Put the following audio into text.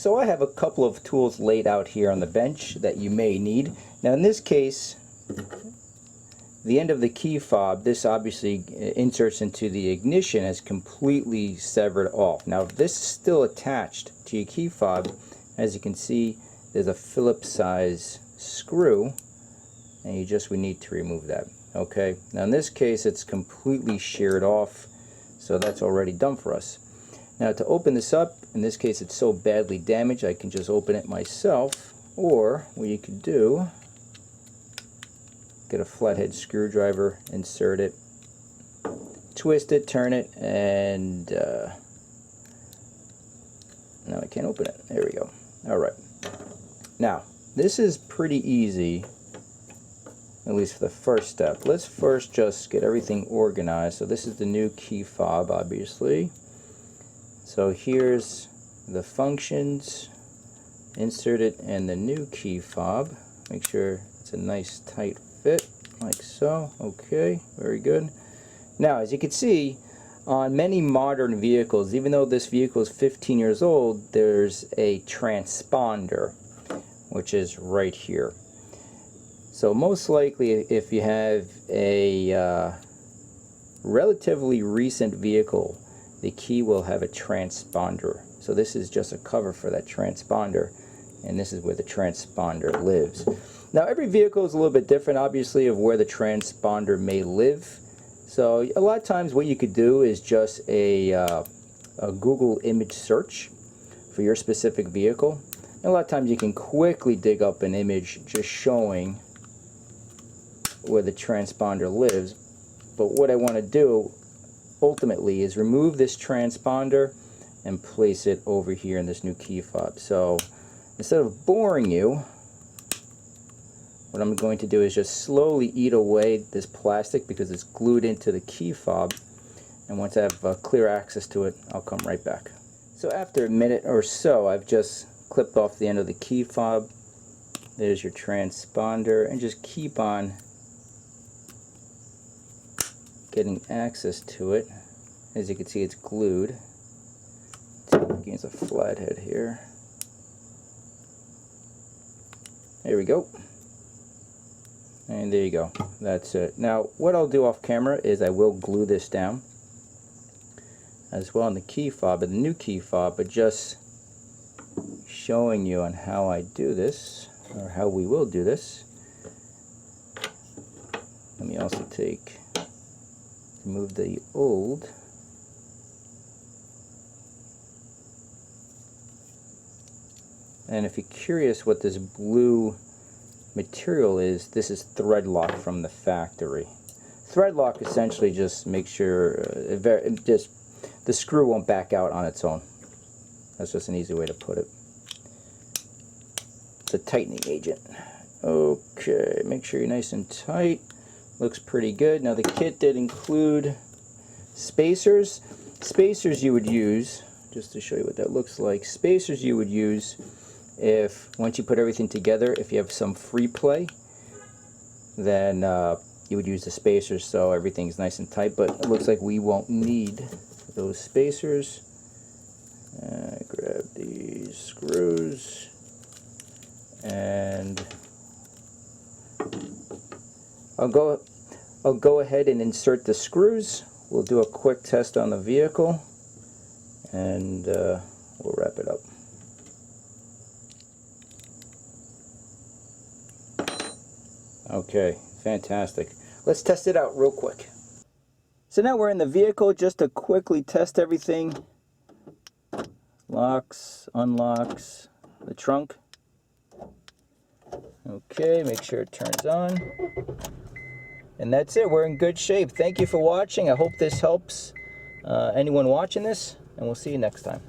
So I have a couple of tools laid out here on the bench that you may need. Now in this case, the end of the key fob, this obviously inserts into the ignition, is completely severed off. Now if this is still attached to your key fob, as you can see, there's a Phillips size screw, and we need to remove that. Okay, now in this case it's completely sheared off, so that's already done for us. Now to open this up, in this case it's so badly damaged I can just open it myself, or what you could do, get a flathead screwdriver, insert it, twist it, turn it, and now I can't open it. There we go. Alright. Now, this is pretty easy, at least for the first step. Let's first just get everything organized. So this is the new key fob, obviously. So here's the functions, insert it in the new key fob. Make sure it's a nice tight fit, like so. Okay, very good. Now, as you can see, on many modern vehicles, even though this vehicle is 15 years old, there's a transponder, which is right here. So most likely, if you have a relatively recent vehicle, the key will have a transponder. So this is just a cover for that transponder, and this is where the transponder lives. Now every vehicle is a little bit different, obviously, of where the transponder may live. So a lot of times what you could do is just a Google image search for your specific vehicle. And a lot of times you can quickly dig up an image just showing where the transponder lives. But what I want to do ultimately is remove this transponder and place it over here in this new key fob. So instead of boring you, what I'm going to do is just slowly eat away this plastic because it's glued into the key fob, and once I have clear access to it, I'll come right back. So after a minute or so, I've just clipped off the end of the key fob. There's your transponder, and just keep on getting access to it. As you can see, it's glued against a flathead here. There we go. And there you go. That's it. Now, what I'll do off camera is I will glue this down as well on the key fob, and the new key fob, but just showing you on how I do this, or how we will do this. Let me also remove the old. And if you're curious what this blue material is, this is thread lock from the factory. Thread lock essentially just makes sure the screw won't back out on its own. That's just an easy way to put it. It's a tightening agent. Okay, make sure you're nice and tight. Looks pretty good. Now the kit did include spacers. Spacers you would use, just to show you what that looks like, spacers you would use if, once you put everything together, if you have some free play, then you would use the spacers so everything's nice and tight, but it looks like we won't need those spacers. Grab these screws, and I'll go ahead and insert the screws. We'll do a quick test on the vehicle, and we'll wrap it up. Okay, fantastic. Let's test it out real quick. So now we're in the vehicle. Just to quickly test everything. Locks, unlocks the trunk. Okay, make sure it turns on. And that's it. We're in good shape. Thank you for watching. I hope this helps anyone watching this, and we'll see you next time.